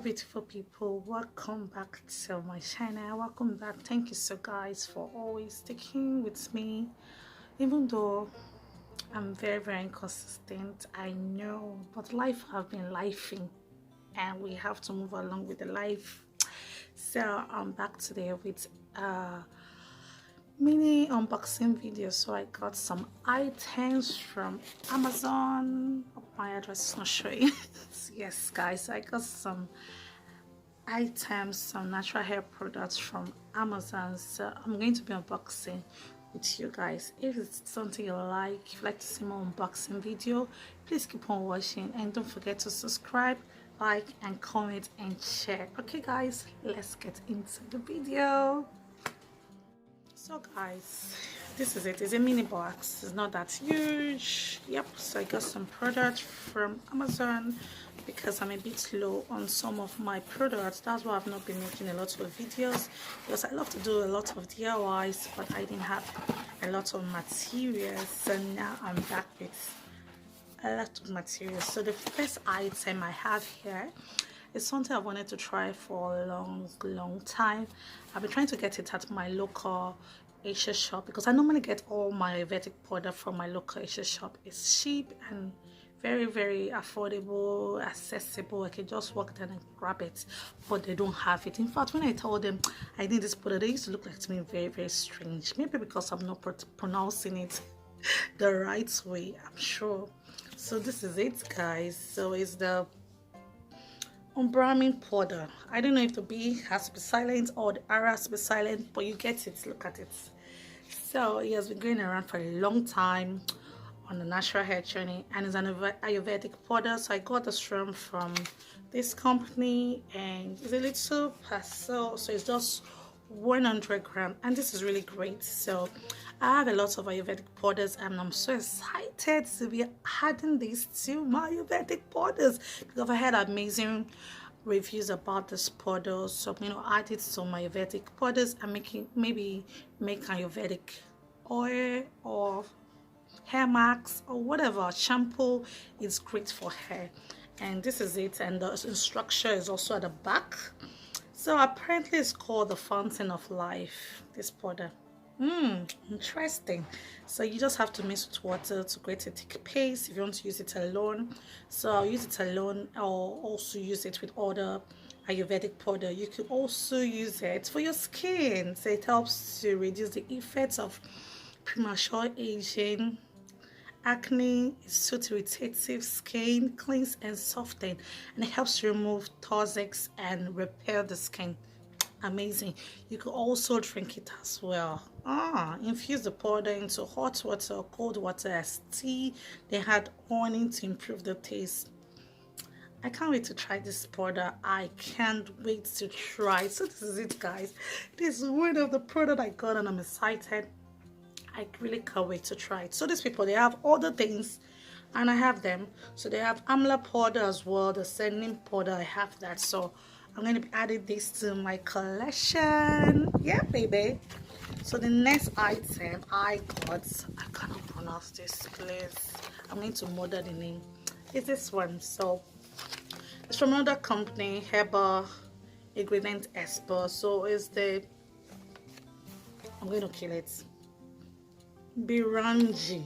beautiful people, welcome back to my channel. Welcome back. Thank you so guys for always sticking with me, even though I'm very inconsistent, I know, but life have been lifing and we have to move along with the life. So I'm back today with mini unboxing video. So I got some items from Amazon. My address is not showing. Yes guys, I got some items, some natural hair products from Amazon, so I'm going to be unboxing with you guys. If it's something you like, if you'd like to see more unboxing video, please keep on watching and don't forget to subscribe, like and comment and share. Okay guys, let's get into the video. So guys, this is it. It's a mini box. It's not that huge. Yep, so I got some products from Amazon because I'm a bit low on some of my products. That's why I've not been making a lot of videos, because I love to do a lot of DIYs, but I didn't have a lot of materials. So now I'm back with a lot of materials. So the first item I have here is something I wanted to try for a long time. I've been trying to get it at my local Asia shop because I normally get all my Ayurvedic powder from my local Asia shop. It's cheap and very affordable, accessible. I can just walk down and grab it, but they don't have it. In fact, when I told them I need this powder, they used to look like to me very strange. Maybe because I'm not pronouncing it the right way, I'm sure. So this is it guys. So it's the Unbrahmin powder. I don't know if the B has to be silent or the R has to be silent, but you get it. Look at it. So it has been going around for a long time on the natural hair journey, and it's an Ayurvedic powder. So I got this from this company, and it's a little parcel, so it's just 100 grams, and this is really great. So I have a lot of Ayurvedic powders and I'm so excited to be adding this to my Ayurvedic powders because I had amazing reviews about this powder. So I'm going to add it to my Ayurvedic powders and maybe make Ayurvedic oil or hair masks or whatever. Shampoo is great for hair, and this is it. And the instruction is also at the back. So apparently it's called the Fountain of Life, this powder. Interesting. So you just have to mix with water to create a thick paste if you want to use it alone. So I'll use it alone, or also use it with other Ayurvedic powder. You can also use it for your skin, so it helps to reduce the effects of premature aging, acne, soothes irritative skin, cleanse and soften, and it helps to remove toxics and repair the skin. Amazing. You could also drink it as well. Infuse the powder into hot water or cold water as tea. They had honey to improve the taste. I can't wait to try this powder. I can't wait to try. So this is it guys. This is one of the product I got and I'm excited. I really can't wait to try it. So these people, they have other things and I have them. So they have Amla powder as well, the sending powder. I have that. So I'm going to be adding this to my collection. Yeah baby. So the next item I got, I cannot pronounce this, please. I'm going to murder the name. It's this one. So it's from another company, Herbal Ingredient Expert. So it's the, I'm going to kill it, Birinja.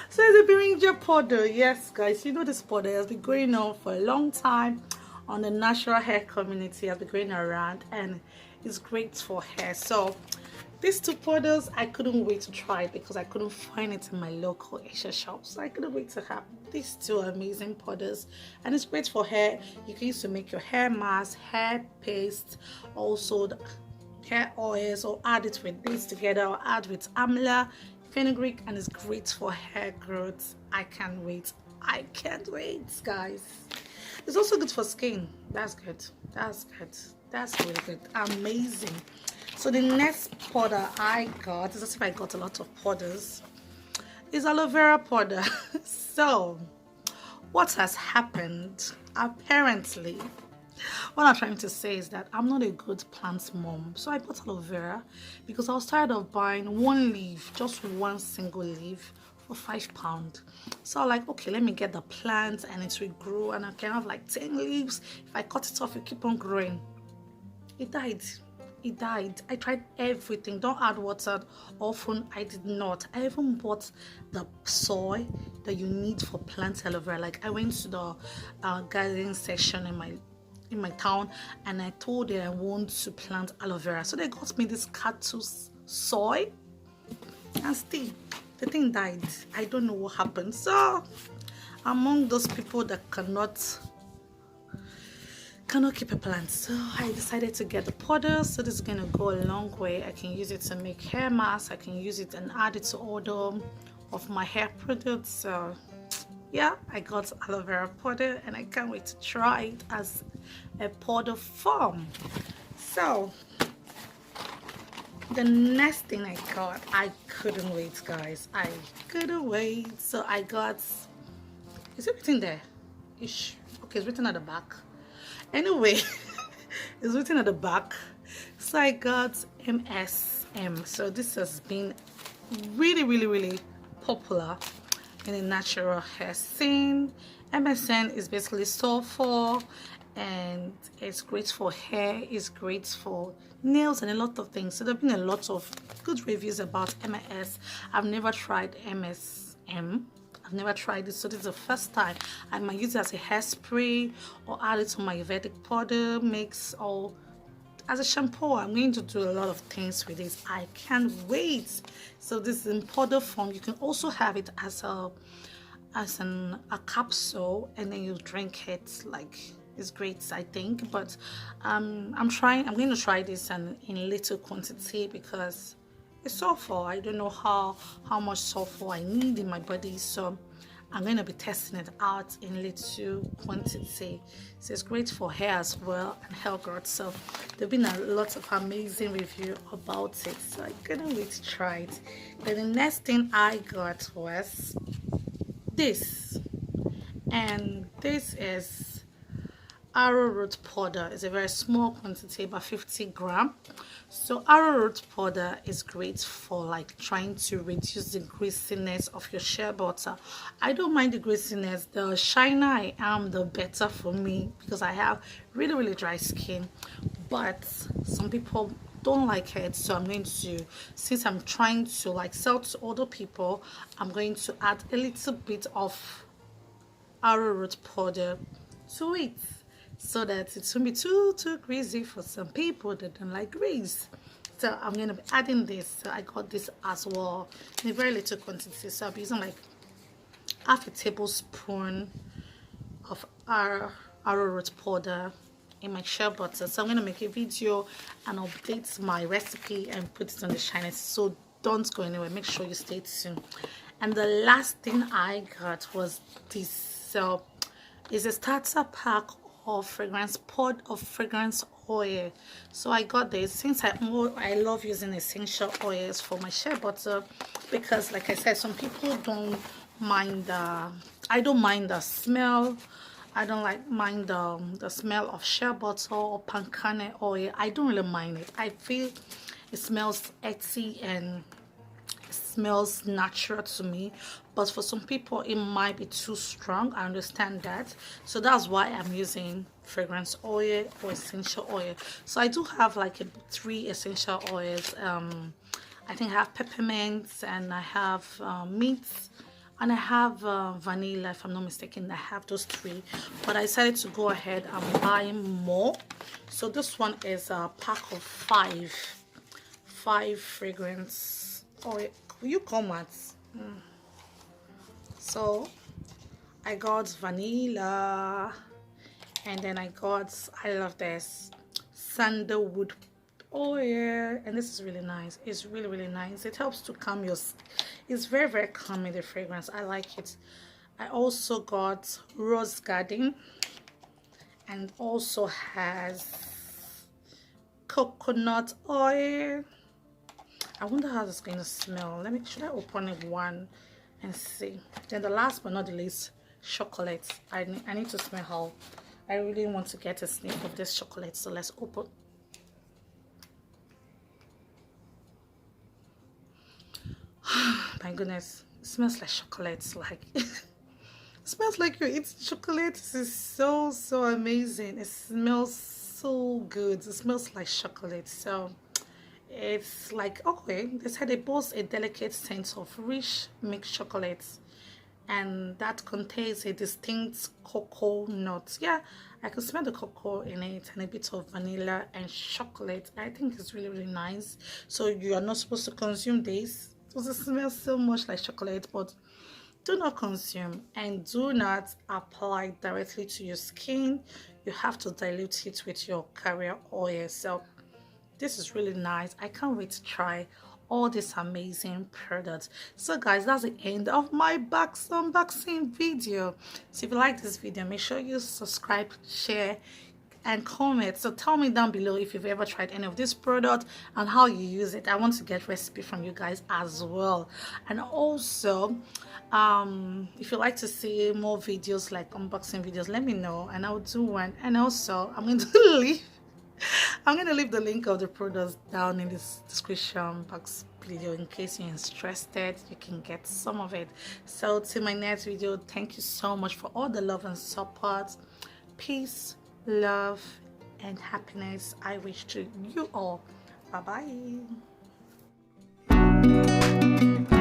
So it's a Birinja powder. Yes guys, you know this powder has been going on for a long time on the natural hair community, has been going around, and it's great for hair. So these two powders I couldn't wait to try because I couldn't find it in my local Asia shop. So I couldn't wait to have these two amazing powders, and it's great for hair. You can use to make your hair mask, hair paste, also the hair oils, or add it with this together, or add with amla, fenugreek, and it's great for hair growth. I can't wait guys. It's also good for skin. That's good. That's really good. Amazing. So the next powder I got, is as if I got a lot of powders, is aloe vera powder. So what has happened, apparently, what I'm trying to say is that I'm not a good plant mom. So I bought aloe vera because I was tired of buying one leaf, just one single leaf, for £5. So I'm like, okay, let me get the plant and it will grow, and I can have like 10 leaves. If I cut it off, it keep on growing. It died. It died. I tried everything. Don't add water often. I did not. I even bought the soil that you need for plant aloe vera. Like I went to the garden section in my town, and I told them I want to plant aloe vera. So they got me this cactus soil, and still the thing died. I don't know what happened. So among those people that cannot keep a plant, so I decided to get the powder. So this is gonna go a long way. I can use it to make hair masks. I can use it and add it to all of my hair products. So yeah, I got aloe vera powder, and I can't wait to try it as a powder form. So the next thing I got, I couldn't wait, guys. I couldn't wait. So I got, is it written there? Ish. Okay, it's written at the back. Anyway, it's written at the back. So I got MSM. So this has been really popular in the natural hair scene. MSM is basically sulfur, and it's great for hair, it's great for nails, and a lot of things. So there have been a lot of good reviews about MS. I've never tried MSM. I've never tried it, so this is the first time. I might use it as a hairspray or add it to my Vedic powder mix, or as a shampoo. I'm going to do a lot of things with this. I can't wait. So this is in powder form. You can also have it as a capsule, and then you drink it. Like, it's great, I think. But I'm going to try this in little quantity, because it's sulfur. I don't know how much sulfur I need in my body, so I'm going to be testing it out in little quantity. So it's great for hair as well, and hair growth. So there've been a lot of amazing review about it, so I couldn't wait to try it. But the next thing I got was this, and this is Arrowroot powder. Is a very small quantity, about 50 grams. So Arrowroot powder is great for like trying to reduce the greasiness of your shea butter. I don't mind the greasiness. The shiner I am, the better for me, because I have really dry skin. But some people don't like it, so I'm going to, since I'm trying to like sell to other people, I'm going to add a little bit of Arrowroot powder to it, so that it won't be too greasy for some people that don't like grease. So I'm going to be adding this. So I got this as well in a very little quantity. So I'll be using like half a tablespoon of Arrowroot powder in my shea butter. So I'm going to make a video and update my recipe and put it on the channel. So don't go anywhere. Make sure you stay tuned. And the last thing I got was this. So it's a starter pack of fragrance oil. So I got this since I love using essential oils for my shea butter, because like I said, some people don't mind I don't mind the smell. I don't mind the smell of shea butter or palm kernel oil. I don't really mind it. I feel it smells earthy and smells natural to me, but for some people it might be too strong. I understand that, so that's why I'm using fragrance oil or essential oil. So I do have like 3 essential oils. I think I have peppermint, and I have mint, and I have vanilla, if I'm not mistaken. I have those 3, but I decided to go ahead and buy more. So this one is a pack of 5 fragrance oil. You come at So I got vanilla, and then I love this sandalwood oil, and this is really nice. It's really nice. It helps to calm your, it's very calming, the fragrance. I like it. I also got rose garden, and also has coconut oil. I wonder how it's going to smell. Should I open it one and see? Then the last but not the least, chocolate. I need to smell how. I really want to get a sniff of this chocolate. So let's open. My goodness, It smells like chocolate, like it smells like you're eating chocolate. This is so amazing. It smells so good. It smells like chocolate. So it's like, okay, they said it boasts a delicate scent of rich mixed chocolates, and that contains a distinct cocoa nut. Yeah, I can smell the cocoa in it and a bit of vanilla and chocolate. I think it's really nice. So you are not supposed to consume this because it smells so much like chocolate, but do not consume and do not apply directly to your skin. You have to dilute it with your carrier oil. So this is really nice. I can't wait to try all these amazing products. So guys, that's the end of my box unboxing video. So if you like this video, make sure you subscribe, share and comment. So tell me down below if you've ever tried any of this product and how you use it. I want to get recipe from you guys as well. And also if you like to see more videos like unboxing videos, let me know and I'll do one. And also I'm going to leave the link of the products down in this description box video in case you're interested. You can get some of it. So till my next video, thank you so much for all the love and support. Peace, love and happiness I wish to you all. Bye bye.